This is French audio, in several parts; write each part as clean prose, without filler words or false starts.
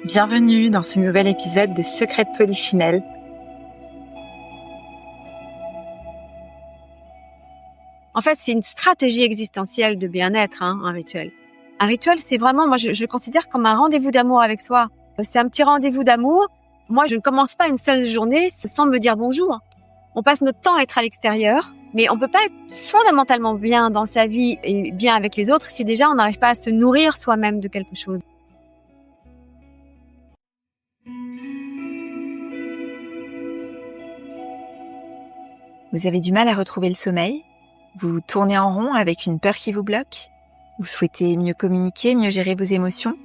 Bienvenue dans ce nouvel épisode de Secrets de Polichinelle. En fait, c'est une stratégie existentielle de bien-être, un rituel. Un rituel, c'est vraiment, moi, je le considère comme un rendez-vous d'amour avec soi. C'est un petit rendez-vous d'amour. Moi, je ne commence pas une seule journée sans me dire bonjour. On passe notre temps à être à l'extérieur, mais on peut pas être fondamentalement bien dans sa vie et bien avec les autres si déjà on n'arrive pas à se nourrir soi-même de quelque chose. Vous avez du mal à retrouver le sommeil? Vous tournez en rond avec une peur qui vous bloque? Vous souhaitez mieux communiquer, mieux gérer vos émotions?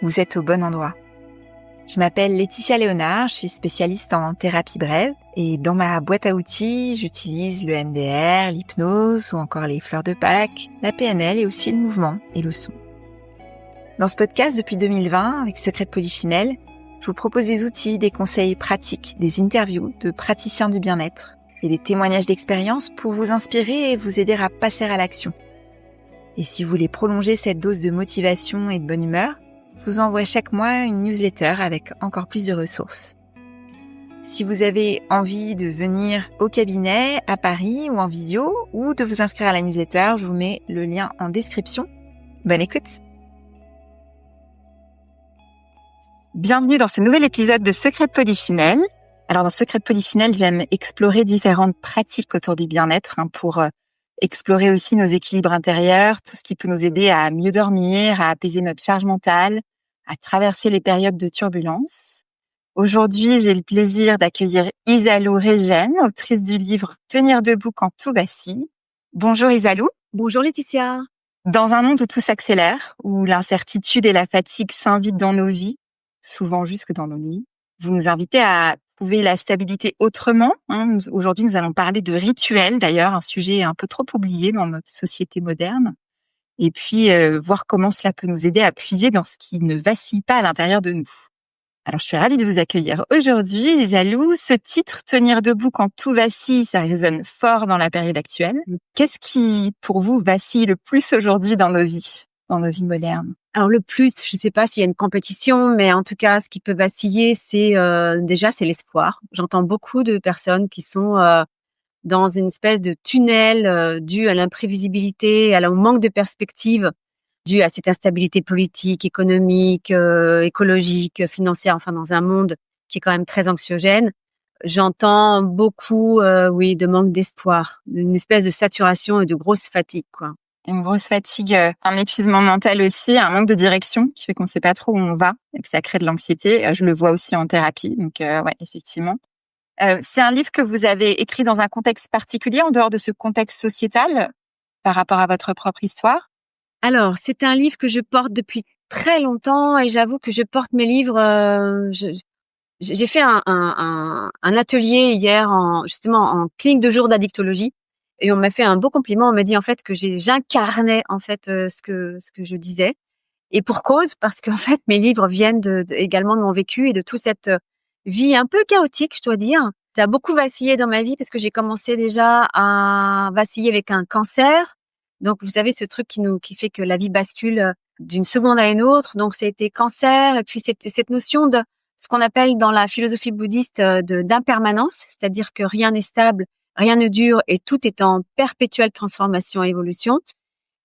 Vous êtes au bon endroit. Je m'appelle Laetitia Léonard, je suis spécialiste en thérapie brève et dans ma boîte à outils, j'utilise le MDR, l'hypnose ou encore les fleurs de Pâques, la PNL et aussi le mouvement et le son. Dans ce podcast depuis 2020, avec Secrets de Polichinelle, je vous propose des outils, des conseils pratiques, des interviews de praticiens du bien-être et des témoignages d'expérience pour vous inspirer et vous aider à passer à l'action. Et si vous voulez prolonger cette dose de motivation et de bonne humeur, je vous envoie chaque mois une newsletter avec encore plus de ressources. Si vous avez envie de venir au cabinet, à Paris ou en visio, ou de vous inscrire à la newsletter, je vous mets le lien en description. Bonne écoute! Bienvenue dans ce nouvel épisode de Secrets de Polichinelle. Alors dans Secrets de Polichinelle, j'aime explorer différentes pratiques autour du bien-être pour explorer aussi nos équilibres intérieurs, tout ce qui peut nous aider à mieux dormir, à apaiser notre charge mentale, à traverser les périodes de turbulence. Aujourd'hui, j'ai le plaisir d'accueillir Isalou Régène, autrice du livre Tenir debout quand tout vacille. Bonjour Isalou. Bonjour Laetitia. Dans un monde où tout s'accélère, où l'incertitude et la fatigue s'invitent dans nos vies, souvent jusque dans nos nuits, vous nous invitez à trouver la stabilité autrement. Aujourd'hui, nous allons parler de rituels, d'ailleurs, un sujet un peu trop oublié dans notre société moderne. Et puis, voir comment cela peut nous aider à puiser dans ce qui ne vacille pas à l'intérieur de nous. Alors, je suis ravie de vous accueillir aujourd'hui, Isalou. Ce titre, Tenir debout quand tout vacille, ça résonne fort dans la période actuelle. Qu'est-ce qui, pour vous, vacille le plus aujourd'hui dans nos vies modernes? Alors le plus, je sais pas s'il y a une compétition, mais en tout cas, ce qui peut vaciller, c'est c'est l'espoir. J'entends beaucoup de personnes qui sont dans une espèce de tunnel dû à l'imprévisibilité, au manque de perspective, dû à cette instabilité politique, économique, écologique, financière, enfin dans un monde qui est quand même très anxiogène. J'entends beaucoup, de manque d'espoir, une espèce de saturation et de grosse fatigue, quoi. Une grosse fatigue, un épuisement mental aussi, un manque de direction qui fait qu'on ne sait pas trop où on va et que ça crée de l'anxiété. Je le vois aussi en thérapie, donc effectivement. C'est un livre que vous avez écrit dans un contexte particulier, en dehors de ce contexte sociétal, par rapport à votre propre histoire? Alors, c'est un livre que je porte depuis très longtemps et j'avoue que je porte mes livres. J'ai fait un atelier hier justement en clinique de jour d'addictologie. Et on m'a fait un beau compliment. On m'a dit en fait que j'incarnais en fait ce que je disais. Et pour cause, parce qu'en fait mes livres viennent également de mon vécu et de toute cette vie un peu chaotique, je dois dire. Ça a beaucoup vacillé dans ma vie parce que j'ai commencé déjà à vaciller avec un cancer. Donc vous savez ce truc qui fait que la vie bascule d'une seconde à une autre. Donc ça a été cancer et puis c'était cette notion de ce qu'on appelle dans la philosophie bouddhiste d'impermanence, c'est-à-dire que rien n'est stable. Rien ne dure et tout est en perpétuelle transformation et évolution.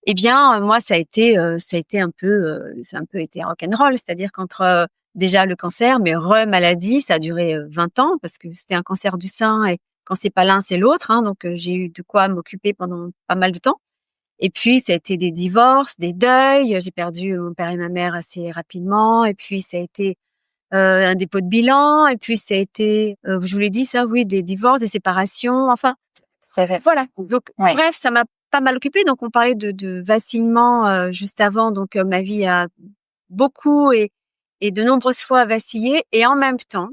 Eh bien, moi, ça a été un peu été rock'n'roll, c'est-à-dire qu'entre déjà le cancer, mais maladie, ça a duré 20 ans parce que c'était un cancer du sein et quand c'est pas l'un, c'est l'autre. Donc, j'ai eu de quoi m'occuper pendant pas mal de temps. Et puis, ça a été des divorces, des deuils. J'ai perdu mon père et ma mère assez rapidement. Et puis, ça a été un dépôt de bilan, et puis ça a été, je vous l'ai dit ça, oui, des divorces, des séparations, enfin, voilà. Donc, bref, ça m'a pas mal occupée. Donc, on parlait de vacillement juste avant. Donc, ma vie a beaucoup et de nombreuses fois vacillé. Et en même temps,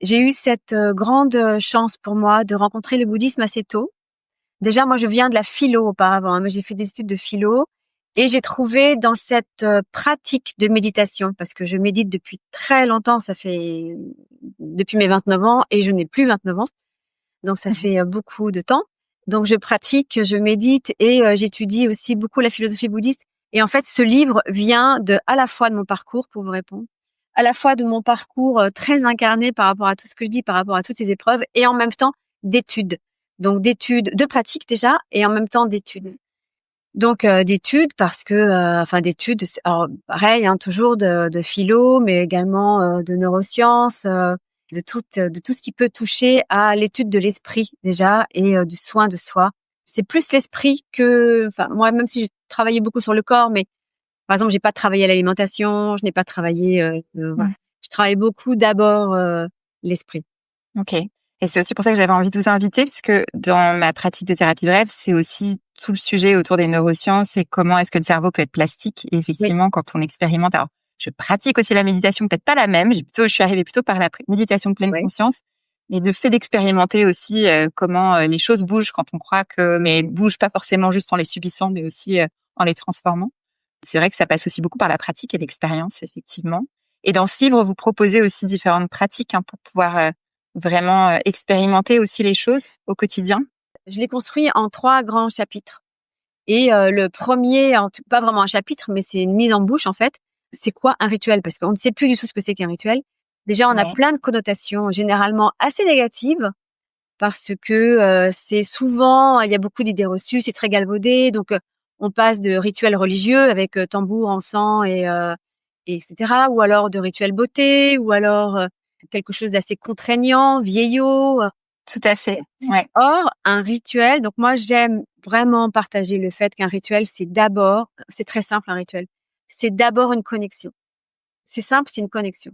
j'ai eu cette grande chance pour moi de rencontrer le bouddhisme assez tôt. Déjà, moi, je viens de la philo auparavant. J'ai fait des études de philo. Et j'ai trouvé dans cette pratique de méditation, parce que je médite depuis très longtemps, ça fait depuis mes 29 ans et je n'ai plus 29 ans, donc ça fait beaucoup de temps. Donc je pratique, je médite et j'étudie aussi beaucoup la philosophie bouddhiste. Et en fait, ce livre vient à la fois de mon parcours, pour vous répondre, à la fois de mon parcours très incarné par rapport à tout ce que je dis, par rapport à toutes ces épreuves, et en même temps d'études. Donc d'études, de pratique déjà, et en même temps d'études. Donc d'études parce que, d'études, alors pareil, hein, toujours de philo, mais également de neurosciences, de tout ce qui peut toucher à l'étude de l'esprit déjà et du soin de soi. C'est plus l'esprit que, enfin moi, même si j'ai travaillé beaucoup sur le corps, mais par exemple, j'ai pas travaillé à l'alimentation, je n'ai pas travaillé, voilà. Je travaille beaucoup d'abord l'esprit. Ok. Et c'est aussi pour ça que j'avais envie de vous inviter, puisque dans ma pratique de thérapie brève, c'est aussi tout le sujet autour des neurosciences et comment est-ce que le cerveau peut être plastique. Et effectivement, quand on expérimente, alors je pratique aussi la méditation, peut-être pas la même. Je suis arrivée plutôt par la méditation de pleine conscience, mais le fait d'expérimenter aussi comment les choses bougent quand on croit que, mais bougent pas forcément juste en les subissant, mais aussi en les transformant. C'est vrai que ça passe aussi beaucoup par la pratique et l'expérience, effectivement. Et dans ce livre, vous proposez aussi différentes pratiques pour pouvoir vraiment expérimenter aussi les choses au quotidien. Je l'ai construit en 3 grands chapitres. Et le premier, pas vraiment un chapitre, mais c'est une mise en bouche en fait. C'est quoi un rituel? Parce qu'on ne sait plus du tout ce que c'est qu'un rituel. Déjà, on a plein de connotations généralement assez négatives parce que c'est souvent, il y a beaucoup d'idées reçues, c'est très galvaudé. Donc, on passe de rituels religieux avec tambour, encens et etc. Ou alors de rituels beauté, ou alors quelque chose d'assez contraignant, vieillot. Tout à fait. Ouais. Or, un rituel, donc moi j'aime vraiment partager le fait qu'un rituel, c'est très simple un rituel, c'est d'abord une connexion. C'est simple, c'est une connexion.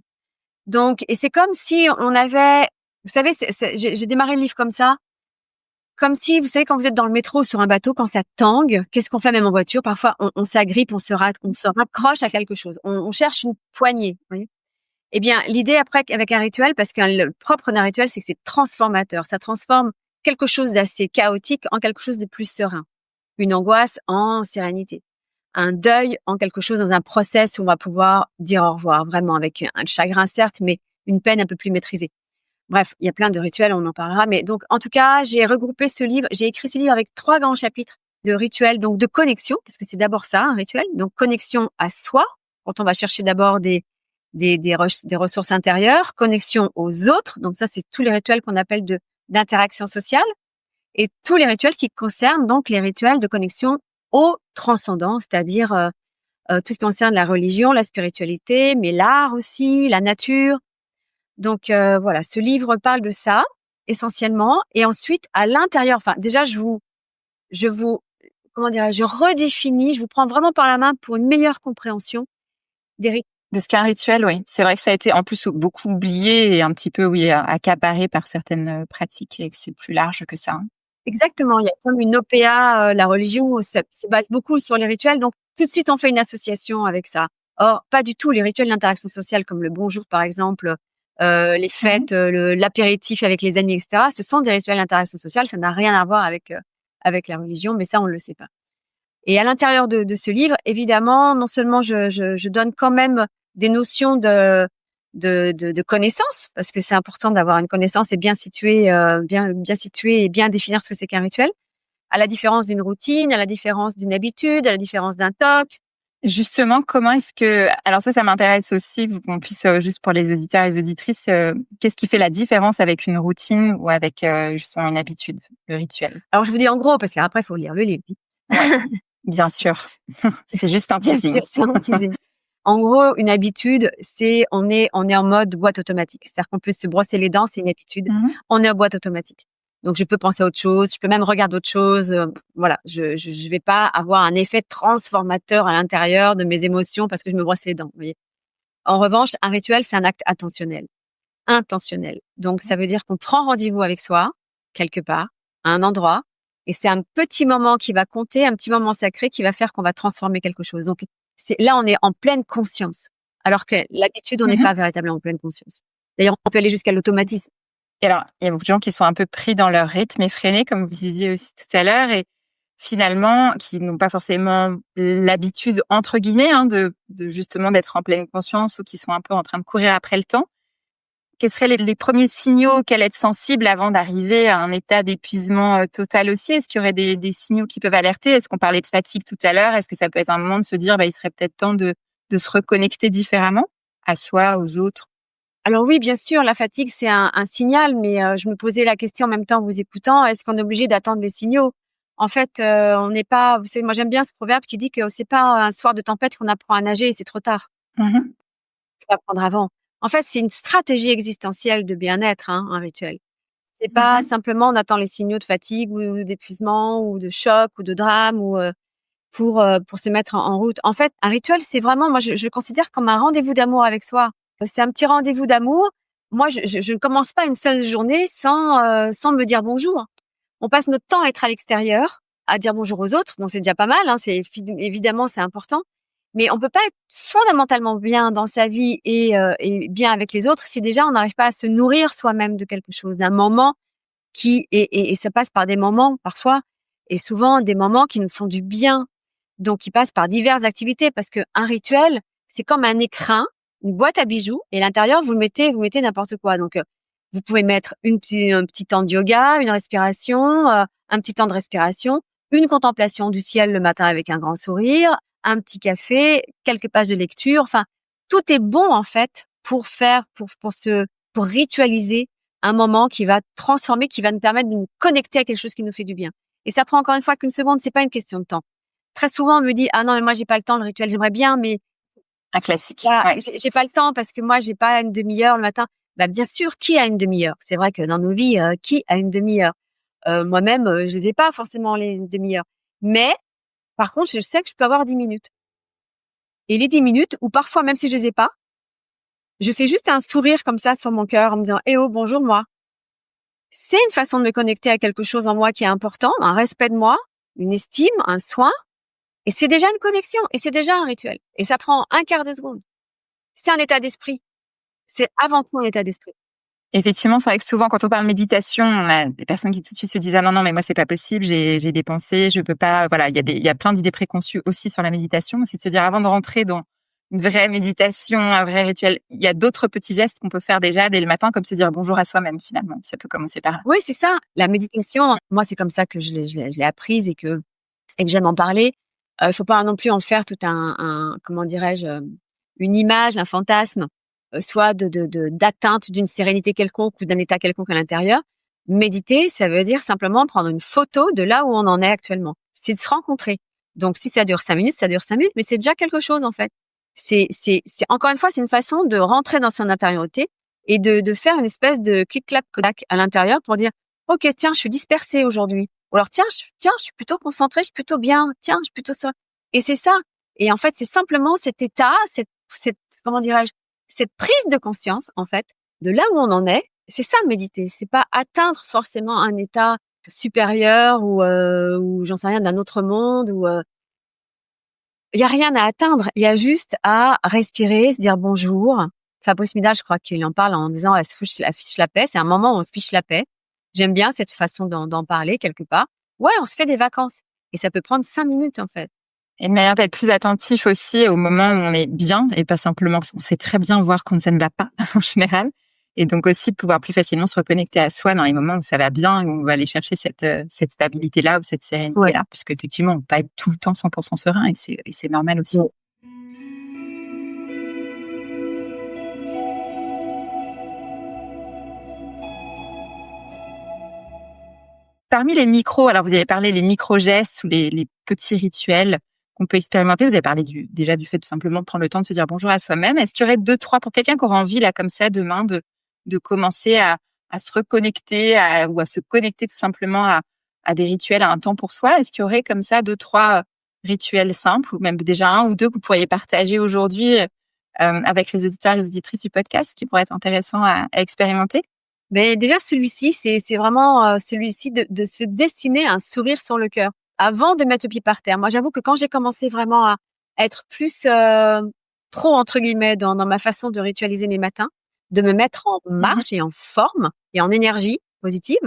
Donc, et c'est comme si on avait, vous savez, j'ai démarré le livre comme ça, comme si, vous savez, quand vous êtes dans le métro ou sur un bateau, quand ça tangue, qu'est-ce qu'on fait même en voiture? Parfois, on s'agrippe, on se raccroche à quelque chose, on cherche une poignée. Vous voyez. Eh bien, l'idée après avec un rituel, parce que le propre d'un rituel, c'est que c'est transformateur. Ça transforme quelque chose d'assez chaotique en quelque chose de plus serein. Une angoisse en sérénité. Un deuil en quelque chose dans un process où on va pouvoir dire au revoir, vraiment avec un chagrin certes, mais une peine un peu plus maîtrisée. Bref, il y a plein de rituels, on en parlera. Mais donc, en tout cas, j'ai écrit ce livre avec 3 grands chapitres de rituels, donc de connexion, parce que c'est d'abord ça, un rituel. Donc, connexion à soi, quand on va chercher d'abord des ressources intérieures, connexion aux autres. Donc ça, c'est tous les rituels qu'on appelle d'interaction sociale et tous les rituels qui concernent donc les rituels de connexion au transcendant, c'est-à-dire tout ce qui concerne la religion, la spiritualité, mais l'art aussi, la nature. Donc voilà, ce livre parle de ça essentiellement. Et ensuite, à l'intérieur, enfin déjà, je vous, comment dirais-je, je redéfinis, je vous prends vraiment par la main pour une meilleure compréhension des rituels. De ce qu'est un rituel, oui. C'est vrai que ça a été en plus beaucoup oublié et un petit peu, oui, accaparé par certaines pratiques et que c'est plus large que ça. Exactement, il y a comme une OPA, la religion se base beaucoup sur les rituels, donc tout de suite on fait une association avec ça. Or, pas du tout, les rituels d'interaction sociale comme le bonjour par exemple, les fêtes, l'apéritif avec les amis, etc. Ce sont des rituels d'interaction sociale, ça n'a rien à voir avec la religion, mais ça on ne le sait pas. Et à l'intérieur de ce livre, évidemment, non seulement je donne quand même des notions de connaissance, parce que c'est important d'avoir une connaissance et bien située et bien définir ce que c'est qu'un rituel, à la différence d'une routine, à la différence d'une habitude, à la différence d'un toc. Justement, comment est-ce que... Alors ça m'intéresse aussi, qu'on puisse, juste pour les auditeurs et les auditrices, qu'est-ce qui fait la différence avec une routine ou avec justement une habitude, le rituel? Alors je vous dis en gros, parce qu'après il faut lire le livre. Ouais, bien sûr, c'est juste un teasing. C'est un teasing. En gros, une habitude, c'est on est en mode boîte automatique. C'est-à-dire qu'on peut se brosser les dents, c'est une habitude. On est en boîte automatique. Donc, je peux penser à autre chose, je peux même regarder autre chose. Voilà, je vais pas avoir un effet transformateur à l'intérieur de mes émotions parce que je me brosse les dents. Vous voyez. En revanche, un rituel, c'est un acte intentionnel. Intentionnel. Donc, ça veut dire qu'on prend rendez-vous avec soi, quelque part, à un endroit, et c'est un petit moment qui va compter, un petit moment sacré qui va faire qu'on va transformer quelque chose. Donc, là, on est en pleine conscience. Alors que l'habitude, on n'est pas véritablement en pleine conscience. D'ailleurs, on peut aller jusqu'à l'automatisme. Et alors, il y a beaucoup de gens qui sont un peu pris dans leur rythme effréné, comme vous disiez aussi tout à l'heure, et finalement, qui n'ont pas forcément l'habitude, entre guillemets, de justement d'être en pleine conscience ou qui sont un peu en train de courir après le temps. Quels seraient les premiers signaux auxquels être sensible avant d'arriver à un état d'épuisement total aussi? Est-ce qu'il y aurait des signaux qui peuvent alerter? Est-ce qu'on parlait de fatigue tout à l'heure? Est-ce que ça peut être un moment de se dire, il serait peut-être temps de se reconnecter différemment? à soi, aux autres? Alors oui, bien sûr, la fatigue, c'est un signal, mais je me posais la question en même temps en vous écoutant, est-ce qu'on est obligé d'attendre les signaux? En fait, on n'est pas, vous savez, moi j'aime bien ce proverbe qui dit que c'est pas un soir de tempête qu'on apprend à nager et c'est trop tard. Mmh. Faut apprendre avant. En fait, c'est une stratégie existentielle de bien-être, un rituel. C'est pas Mmh. simplement on attend les signaux de fatigue ou d'épuisement ou de choc ou de drame ou pour se mettre en route. En fait, un rituel, c'est vraiment, moi je le considère comme un rendez-vous d'amour avec soi. C'est un petit rendez-vous d'amour. Moi, je ne commence pas une seule journée sans me dire bonjour. On passe notre temps à être à l'extérieur, à dire bonjour aux autres, donc c'est déjà pas mal, évidemment c'est important. Mais on peut pas être fondamentalement bien dans sa vie et bien avec les autres si déjà on n'arrive pas à se nourrir soi-même de quelque chose, d'un moment et ça passe par des moments parfois et souvent des moments qui nous font du bien. Donc, ils passent par diverses activités parce que un rituel, c'est comme un écrin, une boîte à bijoux et à l'intérieur, vous mettez n'importe quoi. Donc, vous pouvez mettre un petit temps de yoga, une respiration, un petit temps de respiration, une contemplation du ciel le matin avec un grand sourire, un petit café, quelques pages de lecture. Enfin, tout est bon, en fait, pour ritualiser un moment qui va transformer, qui va nous permettre de nous connecter à quelque chose qui nous fait du bien. Et ça prend encore une fois qu'une seconde, c'est pas une question de temps. Très souvent, on me dit: «Ah non, mais moi, j'ai pas le temps, le rituel, j'aimerais bien, mais Un classique, là, ouais. j'ai pas le temps parce que moi, j'ai pas une demi-heure le matin». Bah, bien sûr, qui a une demi-heure? C'est vrai que dans nos vies, qui a une demi-heure? Moi-même, je les ai pas forcément les demi-heures. Mais par contre, je sais que je peux avoir 10 minutes. Et les 10 minutes ou parfois même si je les ai pas, je fais juste un sourire comme ça sur mon cœur en me disant: «Eh oh, bonjour moi». C'est une façon de me connecter à quelque chose en moi qui est important, un respect de moi, une estime, un soin. Et c'est déjà une connexion et c'est déjà un rituel. Et ça prend un quart de seconde. C'est un état d'esprit. C'est avant tout un état d'esprit. Effectivement, c'est vrai que souvent, quand on parle méditation, on a des personnes qui tout de suite se disent: «Ah non, non, mais moi, c'est pas possible, j'ai des pensées, je peux pas». Voilà, il y a plein d'idées préconçues aussi sur la méditation. C'est de se dire, avant de rentrer dans une vraie méditation, un vrai rituel, il y a d'autres petits gestes qu'on peut faire déjà dès le matin, comme se dire bonjour à soi-même, finalement. Ça peut commencer par là. Oui, c'est ça. La méditation, moi, c'est comme ça que je l'ai apprise et que j'aime en parler. Faut pas non plus en faire tout comment dirais-je, une image, un fantasme, soit d'atteinte d'une sérénité quelconque ou d'un état quelconque à l'intérieur. Méditer, ça veut dire simplement prendre une photo de là où on en est actuellement. C'est de se rencontrer. Donc, si ça dure 5 minutes, ça dure 5 minutes, mais c'est déjà quelque chose, en fait. C'est encore une fois, c'est une façon de rentrer dans son intériorité et de faire une espèce de clic-clac Kodak à l'intérieur pour dire: «OK, tiens, je suis dispersée aujourd'hui». Ou alors: tiens, je suis plutôt concentrée, je suis plutôt bien. Tiens, je suis plutôt ça. Et c'est ça. Et en fait, c'est simplement cet état, comment dirais-je, cette prise de conscience, en fait, de là où on en est. C'est ça, méditer. C'est pas atteindre forcément un état supérieur ou j'en sais rien, d'un autre monde il y a rien à atteindre. Il y a juste à respirer, se dire bonjour. Fabrice Midal, je crois qu'il en parle en disant elle se fiche la paix. C'est un moment où on se fiche la paix. J'aime bien cette façon d'en parler quelque part. Ouais, on se fait des vacances. Et ça peut prendre 5 minutes, en fait. Et une manière d'être plus attentif aussi au moment où on est bien et pas simplement parce qu'on sait très bien voir quand ça ne va pas en général. Et donc aussi de pouvoir plus facilement se reconnecter à soi dans les moments où ça va bien et où on va aller chercher cette stabilité-là ou cette Ouais. sérénité-là, puisque effectivement, on peut pas être tout le temps 100% serein et c'est normal aussi. Ouais. Parmi les micros, alors vous avez parlé des micro-gestes ou les petits rituels qu'on peut expérimenter. Vous avez parlé déjà du fait de simplement prendre le temps de se dire bonjour à soi-même. Est-ce qu'il y aurait 2, 3 pour quelqu'un qui aura envie, là, comme ça, demain, de commencer à se reconnecter ou à se connecter tout simplement à des rituels, à un temps pour soi? Est-ce qu'il y aurait comme ça 2, 3 rituels simples ou même déjà 1 ou 2 que vous pourriez partager aujourd'hui, avec les auditeurs et les auditrices du podcast qui pourraient être intéressants à expérimenter? Mais déjà, celui-ci, c'est vraiment celui-ci de se dessiner un sourire sur le cœur avant de mettre le pied par terre. Moi, j'avoue que quand j'ai commencé vraiment à être plus pro, entre guillemets, dans ma façon de ritualiser mes matins, de me mettre en Mmh. marche et en forme et en énergie positive,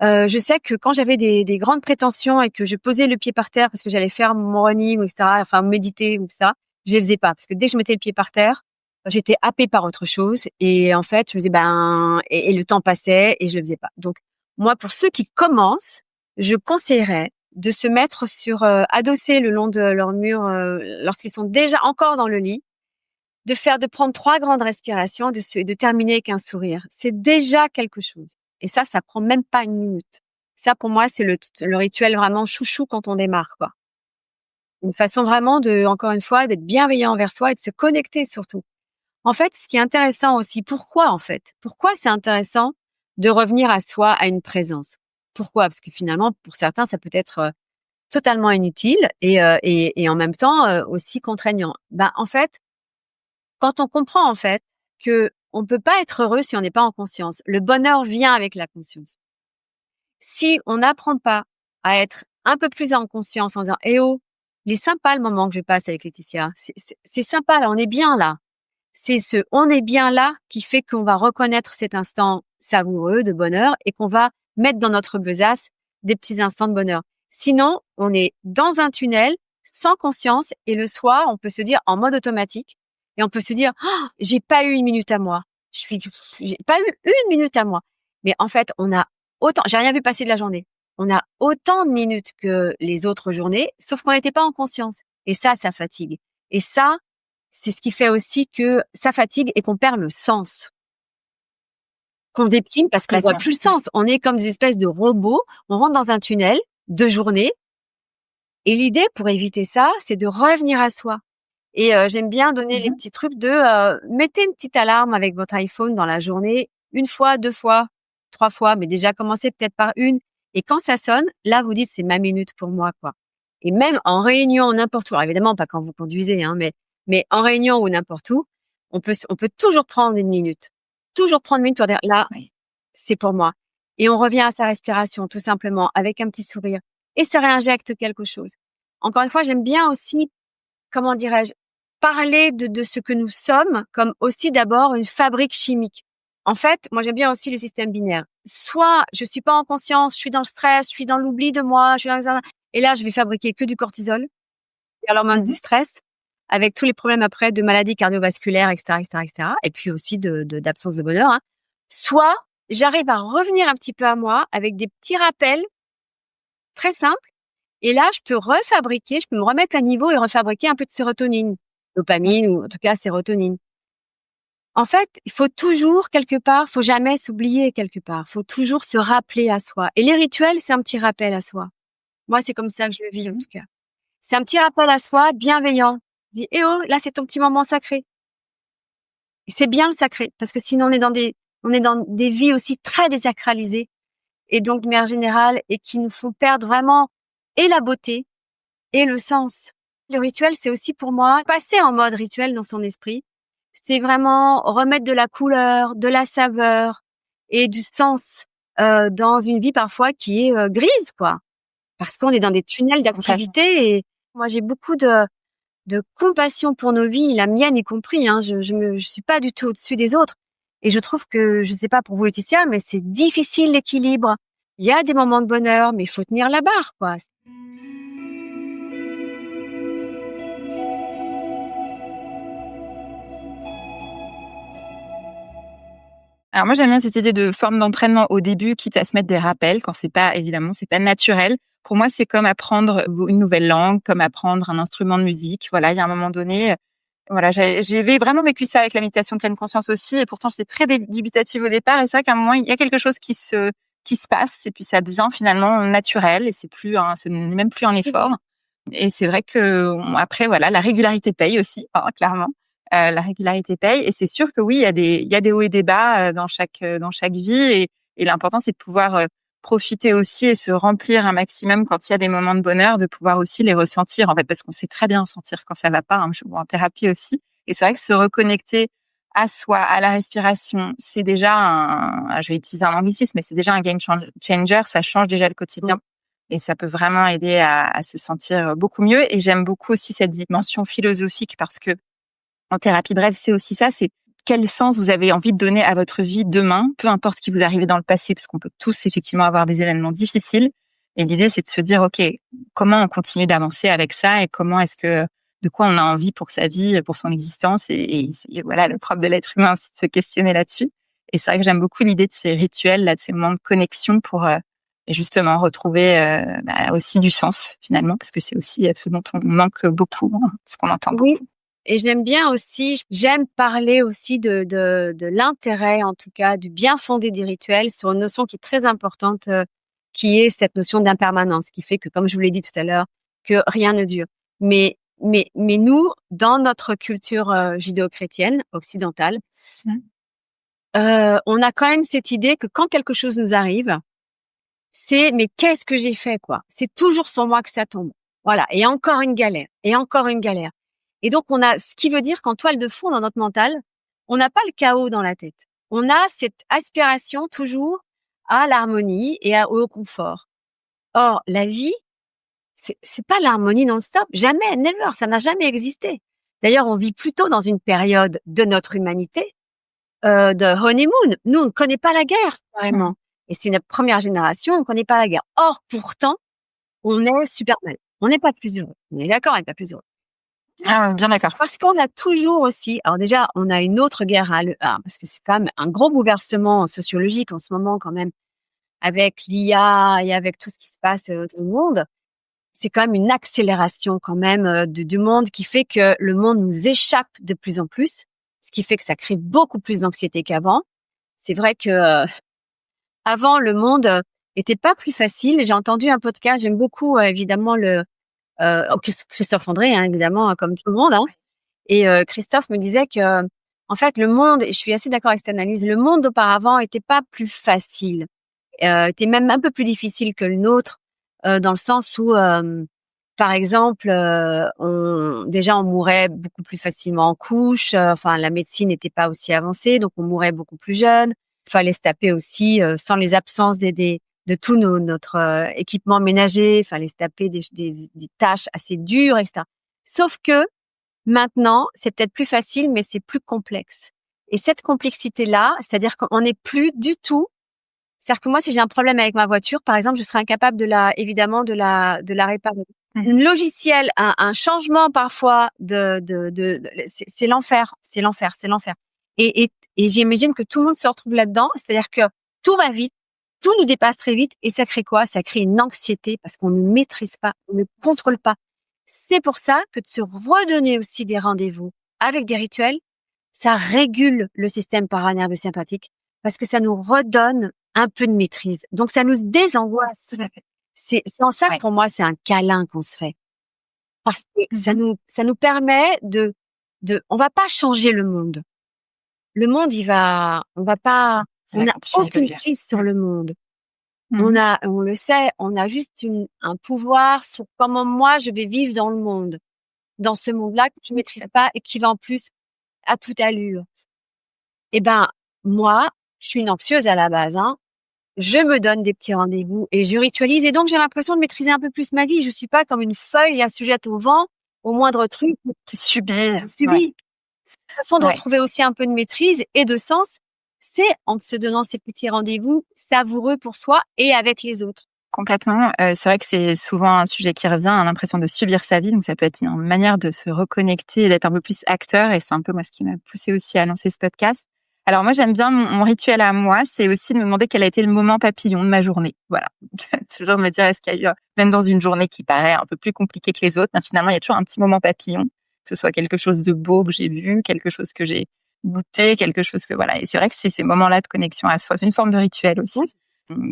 je sais que quand j'avais des grandes prétentions et que je posais le pied par terre parce que j'allais faire mon running, etc., enfin méditer ou ça, je les faisais pas parce que dès que je mettais le pied par terre, j'étais happée par autre chose et en fait, je me disais et le temps passait et je le faisais pas. Donc moi, pour ceux qui commencent, je conseillerais de se mettre adossés le long de leur mur lorsqu'ils sont déjà encore dans le lit, de prendre 3 grandes respirations, de terminer avec un sourire. C'est déjà quelque chose. Et ça prend même pas 1 minute. Ça, pour moi, c'est le rituel vraiment chouchou quand on démarre, quoi. Une façon vraiment encore une fois, d'être bienveillant envers soi et de se connecter surtout. En fait, ce qui est intéressant aussi, pourquoi c'est intéressant de revenir à soi, à une présence? Pourquoi? Parce que finalement, pour certains, ça peut être totalement inutile et en même temps aussi contraignant. En fait, quand on comprend en fait que on peut pas être heureux si on n'est pas en conscience. Le bonheur vient avec la conscience. Si on n'apprend pas à être un peu plus en conscience en disant "Eh oh, il est sympa le moment que je passe avec Laetitia. C'est sympa là, on est bien là." C'est ce on est bien là qui fait qu'on va reconnaître cet instant savoureux de bonheur et qu'on va mettre dans notre besace des petits instants de bonheur. Sinon, on est dans un tunnel sans conscience et le soir, on peut se dire en mode automatique et on peut se dire oh, j'ai pas eu 1 minute à moi. J'ai pas eu 1 minute à moi. Mais en fait, on a autant, j'ai rien vu passer de la journée. On a autant de minutes que les autres journées, sauf qu'on n'était pas en conscience. Et ça fatigue. Et ça, c'est ce qui fait aussi que ça fatigue et qu'on perd le sens. Qu'on déprime parce qu'on voit plus le sens. On est comme des espèces de robots. On rentre dans un tunnel de journée. Et l'idée pour éviter ça, c'est de revenir à soi. Et j'aime bien donner les petits trucs de mettez une petite alarme avec votre iPhone dans la journée, 1 fois, 2 fois, 3 fois, mais déjà commencez peut-être par 1. Et quand ça sonne, là vous dites c'est ma minute pour moi, quoi. Et même en réunion, n'importe où, alors évidemment pas quand vous conduisez, hein, mais en réunion ou n'importe où, on peut toujours prendre 1 minute. Toujours prendre 1 minute pour dire là, c'est pour moi. Et on revient à sa respiration, tout simplement, avec un petit sourire. Et ça réinjecte quelque chose. Encore une fois, j'aime bien aussi, comment dirais-je, parler de ce que nous sommes comme aussi d'abord une fabrique chimique. En fait, moi j'aime bien aussi le système binaire. Soit je suis pas en conscience, je suis dans le stress, je suis dans l'oubli de moi, et là je vais fabriquer que du cortisol, et l'hormone du stress, avec tous les problèmes après de maladies cardiovasculaires, etc., etc., etc. Et puis aussi d'absence de bonheur. Hein. Soit j'arrive à revenir un petit peu à moi avec des petits rappels très simples. Et là, je peux refabriquer, je peux me remettre à niveau et refabriquer un peu de sérotonine, dopamine ou en tout cas sérotonine. En fait, il faut toujours quelque part, faut jamais s'oublier quelque part, faut toujours se rappeler à soi. Et les rituels, c'est un petit rappel à soi. Moi, c'est comme ça que je le vis en tout cas. C'est un petit rappel à soi, bienveillant. Dis, eh oh, là, c'est ton petit moment sacré. Et c'est bien le sacré, parce que sinon on est dans des vies aussi très désacralisées, et donc de manière générale, et qui nous font perdre vraiment et la beauté et le sens. Le rituel, c'est aussi pour moi passer en mode rituel dans son esprit. C'est vraiment remettre de la couleur, de la saveur et du sens dans une vie parfois qui est grise, quoi. Parce qu'on est dans des tunnels d'activité et moi j'ai beaucoup de compassion pour nos vies, la mienne y compris. Hein. Je suis pas du tout au-dessus des autres. Et je trouve que, je sais pas pour vous Laetitia, mais c'est difficile l'équilibre. Il y a des moments de bonheur, mais il faut tenir la barre, quoi. Alors moi, j'aime bien cette idée de forme d'entraînement au début, quitte à se mettre des rappels quand c'est pas naturel. Pour moi, c'est comme apprendre une nouvelle langue, comme apprendre un instrument de musique. Voilà, il y a un moment donné, voilà, j'ai vraiment vécu ça avec la méditation de pleine conscience aussi. Et pourtant, j'étais très dubitative au départ. Et c'est vrai qu'à un moment, il y a quelque chose qui se passe et puis ça devient finalement naturel et ce n'est même plus un effort. Et c'est vrai que après, voilà, la régularité paye aussi, hein, clairement. La régularité paye et c'est sûr que oui, il y a des hauts et des bas dans chaque vie et l'important c'est de pouvoir profiter aussi et se remplir un maximum quand il y a des moments de bonheur, de pouvoir aussi les ressentir en fait parce qu'on sait très bien sentir quand ça va pas. Hein, je vois en thérapie aussi et c'est vrai que se reconnecter à soi, à la respiration, c'est déjà je vais utiliser un anglicisme, mais c'est déjà un game changer. Ça change déjà le quotidien. Et ça peut vraiment aider à se sentir beaucoup mieux. Et j'aime beaucoup aussi cette dimension philosophique parce que en thérapie brève, c'est aussi ça, c'est quel sens vous avez envie de donner à votre vie demain, peu importe ce qui vous est arrivé dans le passé, parce qu'on peut tous effectivement avoir des événements difficiles. Et l'idée, c'est de se dire, OK, comment on continue d'avancer avec ça et de quoi on a envie pour sa vie, pour son existence. Et voilà, le propre de l'être humain aussi de se questionner là-dessus. Et c'est vrai que j'aime beaucoup l'idée de ces rituels, là, de ces moments de connexion pour justement retrouver aussi du sens finalement, parce que c'est aussi ce dont on manque beaucoup, hein, ce qu'on entend beaucoup. Et j'aime parler aussi de l'intérêt, en tout cas, du bien fondé des rituels sur une notion qui est très importante, qui est cette notion d'impermanence, qui fait que, comme je vous l'ai dit tout à l'heure, que rien ne dure. Mais nous, dans notre culture judéo-chrétienne occidentale, on a quand même cette idée que quand quelque chose nous arrive, mais qu'est-ce que j'ai fait, quoi? C'est toujours sur moi que ça tombe. Voilà. Et encore une galère. Et encore une galère. Et donc, ce qui veut dire qu'en toile de fond, dans notre mental, on n'a pas le chaos dans la tête. On a cette aspiration toujours à l'harmonie et au confort. Or, la vie, c'est pas l'harmonie non-stop. Jamais, never. Ça n'a jamais existé. D'ailleurs, on vit plutôt dans une période de notre humanité, de honeymoon. Nous, on ne connaît pas la guerre, carrément. Et c'est notre première génération, on ne connaît pas la guerre. Or, pourtant, on est super mal. On n'est pas plus heureux. On est d'accord, on n'est pas plus heureux. Ah, bien d'accord. Parce qu'on a toujours aussi, alors déjà, on a une autre guerre parce que c'est quand même un gros bouleversement sociologique en ce moment quand même, avec l'IA et avec tout ce qui se passe dans le monde. C'est quand même une accélération quand même du monde qui fait que le monde nous échappe de plus en plus, ce qui fait que ça crée beaucoup plus d'anxiété qu'avant. C'est vrai que avant, le monde était pas plus facile. J'ai entendu un podcast, j'aime beaucoup évidemment Christophe André, hein, évidemment, comme tout le monde. Hein. Et Christophe me disait que, en fait, le monde, et je suis assez d'accord avec cette analyse, le monde auparavant était pas plus facile, était même un peu plus difficile que le nôtre, dans le sens où, par exemple, on mourait beaucoup plus facilement en couche. Enfin, la médecine n'était pas aussi avancée, donc on mourait beaucoup plus jeune. Il fallait se taper aussi, sans les absences de tout notre équipement ménager. Il fallait se taper des tâches assez dures, etc. Sauf que maintenant, c'est peut-être plus facile, mais c'est plus complexe. Et cette complexité-là, c'est-à-dire qu'on n'est plus du tout. C'est-à-dire que moi, si j'ai un problème avec ma voiture, par exemple, je serais incapable de la réparer. Un logiciel, un changement parfois c'est l'enfer, c'est l'enfer, c'est l'enfer. Et j'imagine que tout le monde se retrouve là-dedans. C'est-à-dire que tout va vite, tout nous dépasse très vite, et ça crée quoi? Ça crée une anxiété parce qu'on ne maîtrise pas, on ne contrôle pas. C'est pour ça que de se redonner aussi des rendez-vous avec des rituels, ça régule le système paranerveux sympathique parce que ça nous redonne un peu de maîtrise. Donc, ça nous désangoisse. Tout à fait. C'est en ça que pour moi, c'est un câlin qu'on se fait. Parce que ça nous permet on va pas changer le monde. Le monde, on n'a aucune prise sur le monde. On le sait, on a juste un pouvoir sur comment moi je vais vivre dans le monde. Dans ce monde-là que tu maîtrises pas et qui va en plus à toute allure. Eh ben, moi, je suis une anxieuse à la base, hein. Je me donne des petits rendez-vous et je ritualise, et donc j'ai l'impression de maîtriser un peu plus ma vie. Je suis pas comme une feuille sujette au vent, au moindre truc. Qui subit. Ouais. La façon de retrouver aussi un peu de maîtrise et de sens, c'est en se donnant ces petits rendez-vous savoureux pour soi et avec les autres. Complètement. C'est vrai que c'est souvent un sujet qui revient, à l'impression de subir sa vie. Donc, ça peut être une manière de se reconnecter et d'être un peu plus acteur. Et c'est un peu moi ce qui m'a poussé aussi à lancer ce podcast. Alors, moi, j'aime bien mon rituel à moi. C'est aussi de me demander quel a été le moment papillon de ma journée. Voilà. Toujours me dire, est-ce qu'il y a eu, même dans une journée qui paraît un peu plus compliquée que les autres, ben, finalement, il y a toujours un petit moment papillon. Que ce soit quelque chose de beau que j'ai vu, quelque chose que j'ai goûté, quelque chose que, voilà. Et c'est vrai que c'est ces moments-là de connexion à soi. C'est une forme de rituel aussi.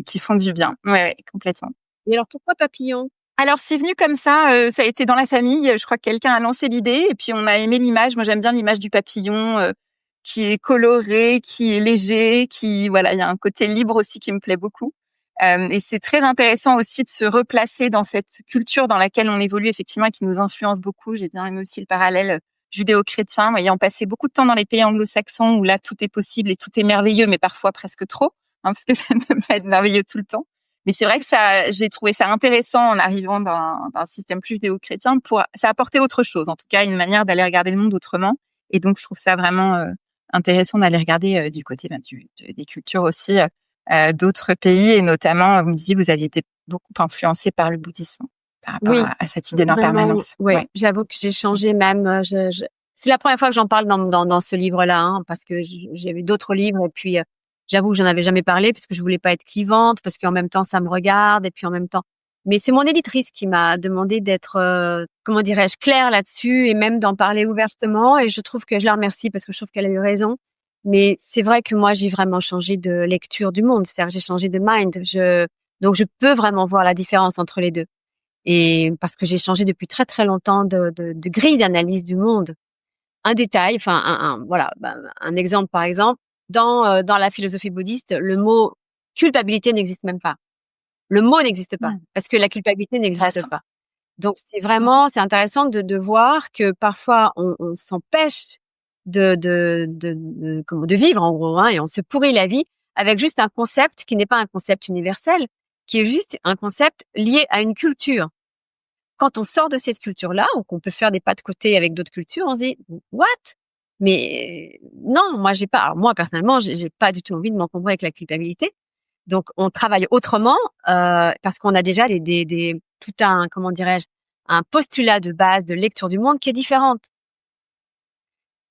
Qui font du bien. Ouais, complètement. Et alors, pourquoi papillon? Alors, c'est venu comme ça. Ça a été dans la famille. Je crois que quelqu'un a lancé l'idée et puis on a aimé l'image. Moi, j'aime bien l'image du papillon qui est coloré, qui est léger, voilà, il y a un côté libre aussi qui me plaît beaucoup. Et c'est très intéressant aussi de se replacer dans cette culture dans laquelle on évolue effectivement et qui nous influence beaucoup. J'ai bien aimé aussi le parallèle judéo-chrétien, ayant passé beaucoup de temps dans les pays anglo-saxons où là, tout est possible et tout est merveilleux, mais parfois presque trop. Parce que ça ne peut pas être merveilleux tout le temps. Mais c'est vrai que j'ai trouvé ça intéressant en arrivant dans un système plus judéo-chrétien ça apportait autre chose, en tout cas une manière d'aller regarder le monde autrement. Et donc je trouve ça vraiment intéressant d'aller regarder du côté des cultures aussi d'autres pays, et notamment vous me disiez vous aviez été beaucoup influencé par le bouddhisme par rapport à cette idée d'impermanence. Oui, j'avoue que j'ai changé même. C'est la première fois que j'en parle dans ce livre-là, hein, parce que j'avais d'autres livres et puis. J'avoue que j'en avais jamais parlé parce que je voulais pas être clivante, parce qu'en même temps ça me regarde et puis en même temps. Mais c'est mon éditrice qui m'a demandé d'être, comment dirais-je, claire là-dessus et même d'en parler ouvertement. Et je trouve que je la remercie parce que je trouve qu'elle a eu raison. Mais c'est vrai que moi, j'ai vraiment changé de lecture du monde. C'est-à-dire que j'ai changé de mind. Donc, je peux vraiment voir la différence entre les deux. Et parce que j'ai changé depuis très, très longtemps de grille d'analyse du monde. Un détail, enfin, voilà, un exemple, par exemple. Dans la philosophie bouddhiste, le mot culpabilité n'existe même pas. Le mot n'existe pas parce que la culpabilité n'existe pas. Donc, c'est intéressant de voir que parfois on s'empêche de vivre en gros, hein, et on se pourrit la vie avec juste un concept qui n'est pas un concept universel, qui est juste un concept lié à une culture. Quand on sort de cette culture-là, ou qu'on peut faire des pas de côté avec d'autres cultures, on se dit what? Mais non, moi personnellement, j'ai pas du tout envie de m'encombrer avec la culpabilité. Donc, on travaille autrement parce qu'on a déjà tout un, comment dirais-je, un postulat de base de lecture du monde qui est différente.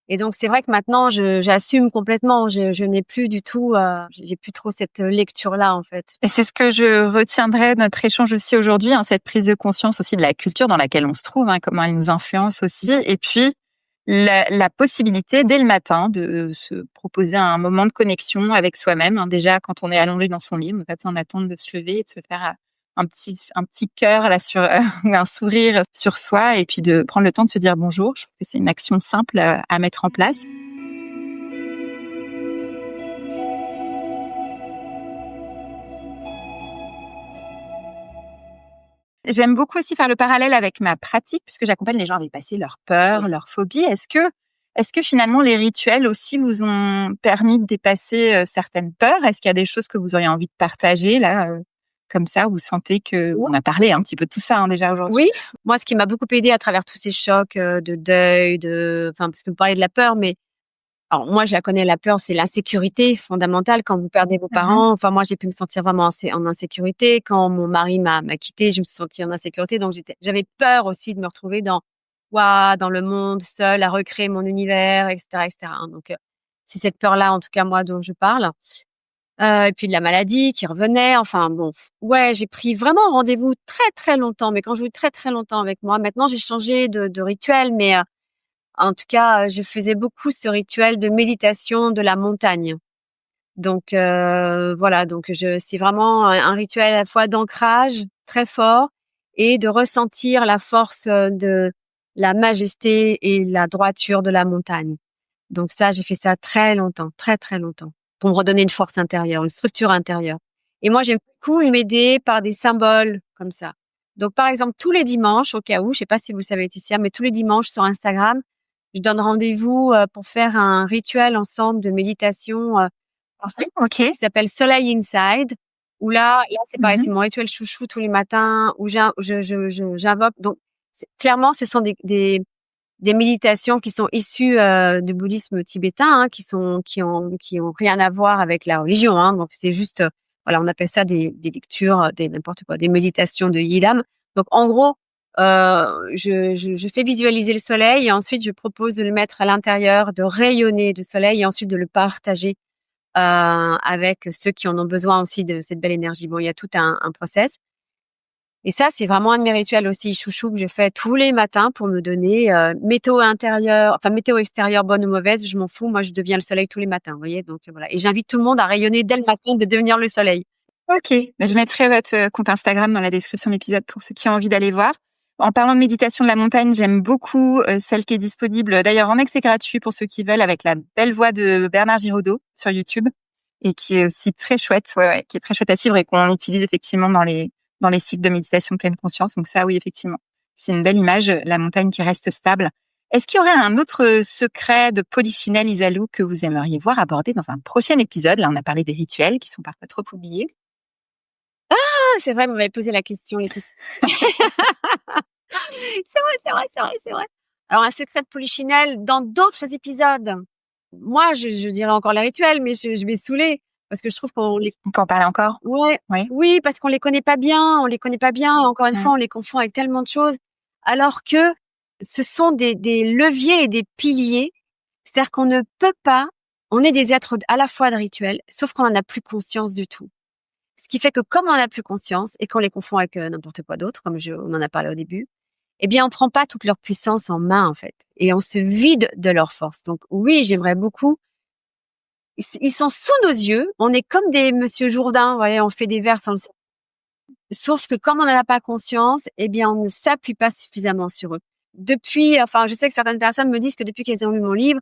Et donc, c'est vrai que maintenant, j'assume complètement. Je n'ai plus du tout, j'ai plus trop cette lecture-là, en fait. Et c'est ce que je retiendrai de notre échange aussi aujourd'hui, hein, cette prise de conscience aussi de la culture dans laquelle on se trouve, hein, comment elle nous influence aussi. Et puis, la possibilité dès le matin de se proposer un moment de connexion avec soi-même. Hein. Déjà, quand on est allongé dans son lit, on n'a pas besoin d'attendre de se lever et de se faire un petit cœur là sur ou un sourire sur soi et puis de prendre le temps de se dire bonjour. Je trouve que c'est une action simple à mettre en place. J'aime beaucoup aussi faire le parallèle avec ma pratique puisque j'accompagne les gens à dépasser leurs peurs, leurs phobies. Est-ce que finalement les rituels aussi vous ont permis de dépasser certaines peurs? Est-ce qu'il y a des choses que vous auriez envie de partager là, comme ça, vous sentez que on a parlé un petit peu de tout ça déjà aujourd'hui? Oui, moi, ce qui m'a beaucoup aidé à travers tous ces chocs de deuil, parce que vous parlez de la peur, mais alors moi, je la connais, la peur, c'est l'insécurité fondamentale quand vous perdez vos parents. Enfin, moi, j'ai pu me sentir vraiment en insécurité. Quand mon mari m'a quittée, je me suis sentie en insécurité. Donc, j'avais peur aussi de me retrouver dans le monde, seule, à recréer mon univers, etc., etc. Hein. Donc, c'est cette peur-là, en tout cas, moi, dont je parle. Et puis de la maladie qui revenait. Enfin, bon, ouais, j'ai pris vraiment rendez-vous très, très longtemps. Mais quand je dis très, très longtemps avec moi, maintenant, j'ai changé de rituel, mais en tout cas, je faisais beaucoup ce rituel de méditation de la montagne. Donc voilà, donc c'est vraiment un rituel à la fois d'ancrage très fort et de ressentir la force de la majesté et la droiture de la montagne. Donc ça, j'ai fait ça très longtemps, très très longtemps, pour me redonner une force intérieure, une structure intérieure. Et moi, j'aime beaucoup m'aider par des symboles comme ça. Donc par exemple, tous les dimanches, au cas où, je sais pas si vous le savez Laetitia, mais tous les dimanches sur Instagram, je donne rendez-vous pour faire un rituel ensemble de méditation OK. qui s'appelle Soleil Inside, où là c'est pareil, c'est Mmh. mon rituel chouchou tous les matins, où j'invoque. Donc clairement, ce sont des méditations qui sont issues du bouddhisme tibétain, hein, qui ont rien à voir avec la religion. Hein, donc c'est juste, voilà, on appelle ça des lectures, des n'importe quoi, des méditations de Yidam. Donc en gros, je fais visualiser le soleil et ensuite je propose de le mettre à l'intérieur, de rayonner de soleil et ensuite de le partager avec ceux qui en ont besoin aussi de cette belle énergie. Bon, il y a tout un process. Et ça, c'est vraiment un de mes rituels aussi chouchou que je fais tous les matins pour me donner météo extérieure, bonne ou mauvaise, je m'en fous. Moi, je deviens le soleil tous les matins, vous voyez. Donc voilà. Et j'invite tout le monde à rayonner dès le matin, de devenir le soleil. OK. Je mettrai votre compte Instagram dans la description de l'épisode pour ceux qui ont envie d'aller voir. En parlant de méditation de la montagne, j'aime beaucoup celle qui est disponible d'ailleurs en accès gratuit pour ceux qui veulent avec la belle voix de Bernard Giraudot sur YouTube et qui est aussi très chouette, ouais, qui est très chouette à suivre et qu'on utilise effectivement dans les sites de méditation de pleine conscience. Donc ça, oui, effectivement, c'est une belle image, la montagne qui reste stable. Est-ce qu'il y aurait un autre secret de Polichinelle Isalou que vous aimeriez voir abordé dans un prochain épisode? Là, on a parlé des rituels qui sont parfois trop oubliés. Ah, c'est vrai, vous m'avez posé la question, Laetitia. C'est vrai. Alors, un secret de Polichinelle dans d'autres épisodes. Moi, je dirais encore les rituels, mais je vais saouler parce que je trouve qu'on les... On peut en parler encore? Ouais, Oui. oui, parce qu'on les connaît pas bien. Encore une fois, on les confond avec tellement de choses, alors que ce sont des leviers et des piliers. C'est-à-dire qu'on ne peut pas. On est des êtres à la fois de rituels, sauf qu'on en a plus conscience du tout. Ce qui fait que comme on n'a plus conscience et qu'on les confond avec n'importe quoi d'autre, on en a parlé au début, eh bien, on prend pas toute leur puissance en main, en fait. Et on se vide de leur force. Donc, oui, j'aimerais beaucoup. Ils sont sous nos yeux. On est comme des Monsieur Jourdain. Vous voyez, on fait des vers sans le... Sauf que comme on n'en a pas conscience, eh bien, on ne s'appuie pas suffisamment sur eux. Je sais que certaines personnes me disent que depuis qu'elles ont lu mon livre,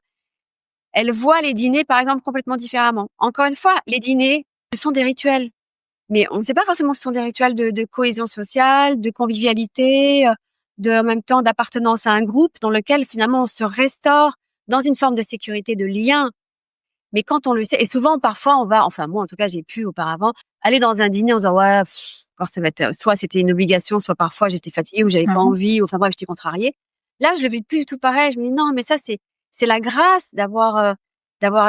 elles voient les dîners, par exemple, complètement différemment. Encore une fois, les dîners, ce sont des rituels. Mais on ne sait pas forcément que ce sont des rituels de cohésion sociale, de convivialité, en même temps d'appartenance à un groupe dans lequel finalement on se restaure dans une forme de sécurité, de lien. Mais quand on le sait, et souvent parfois moi en tout cas j'ai pu auparavant aller dans un dîner en disant ouais, quand ça va être, soit c'était une obligation, soit parfois j'étais fatiguée ou j'avais pas envie, ou enfin bref j'étais contrariée. Là je le vis plus du tout pareil. Je me dis non mais ça c'est la grâce d'avoir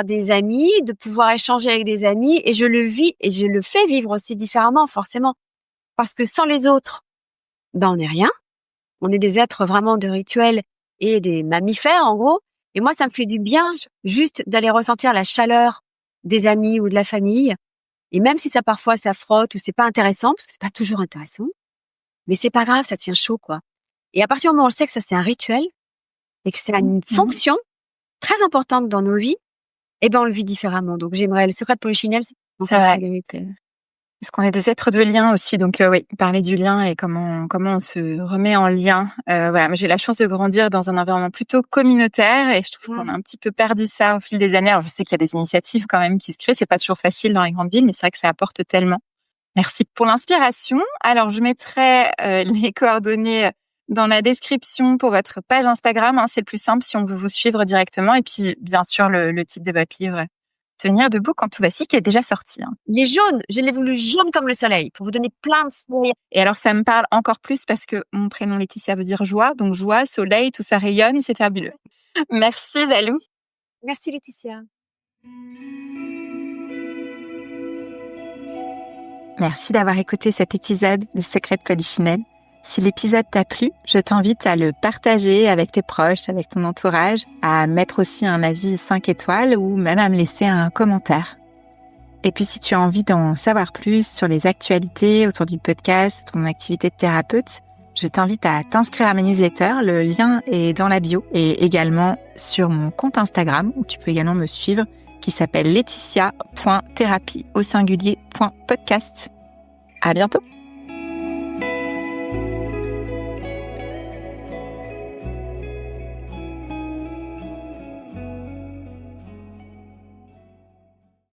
des amis, de pouvoir échanger avec des amis, et je le vis et je le fais vivre aussi différemment forcément, parce que sans les autres, on n'est rien. On est des êtres vraiment de rituels et des mammifères en gros. Et moi, ça me fait du bien juste d'aller ressentir la chaleur des amis ou de la famille. Et même si parfois ça frotte ou c'est pas intéressant, parce que c'est pas toujours intéressant, mais c'est pas grave, ça tient chaud quoi. Et à partir du moment où on sait que ça c'est un rituel et que c'est une fonction très importante dans nos vies, on le vit différemment. Donc j'aimerais, le secret de Polichinelle, c'est vrai. Parce qu'on est des êtres de lien aussi, donc oui, parler du lien et comment on se remet en lien. Moi j'ai la chance de grandir dans un environnement plutôt communautaire et je trouve qu'on a un petit peu perdu ça au fil des années. Alors je sais qu'il y a des initiatives quand même qui se créent, c'est pas toujours facile dans les grandes villes, mais c'est vrai que ça apporte tellement. Merci pour l'inspiration. Alors je mettrai les coordonnées dans la description pour votre page Instagram. C'est le plus simple si on veut vous suivre directement. Et puis bien sûr le titre de votre livre, Tenir debout quand tout vacille, qui est déjà sorti. Il est jaune, je l'ai voulu jaune comme le soleil, pour vous donner plein de sourires. Et alors, ça me parle encore plus parce que mon prénom Laetitia veut dire joie. Donc, joie, soleil, tout ça rayonne et c'est fabuleux. Merci, Zalou. Merci, Laetitia. Merci d'avoir écouté cet épisode de Secret de Polichinelle. Si l'épisode t'a plu, je t'invite à le partager avec tes proches, avec ton entourage, à mettre aussi un avis 5 étoiles ou même à me laisser un commentaire. Et puis si tu as envie d'en savoir plus sur les actualités autour du podcast, autour de mon activité de thérapeute, je t'invite à t'inscrire à ma newsletter. Le lien est dans la bio et également sur mon compte Instagram où tu peux également me suivre, qui s'appelle laetitia.thérapie au singulier.podcast. À bientôt!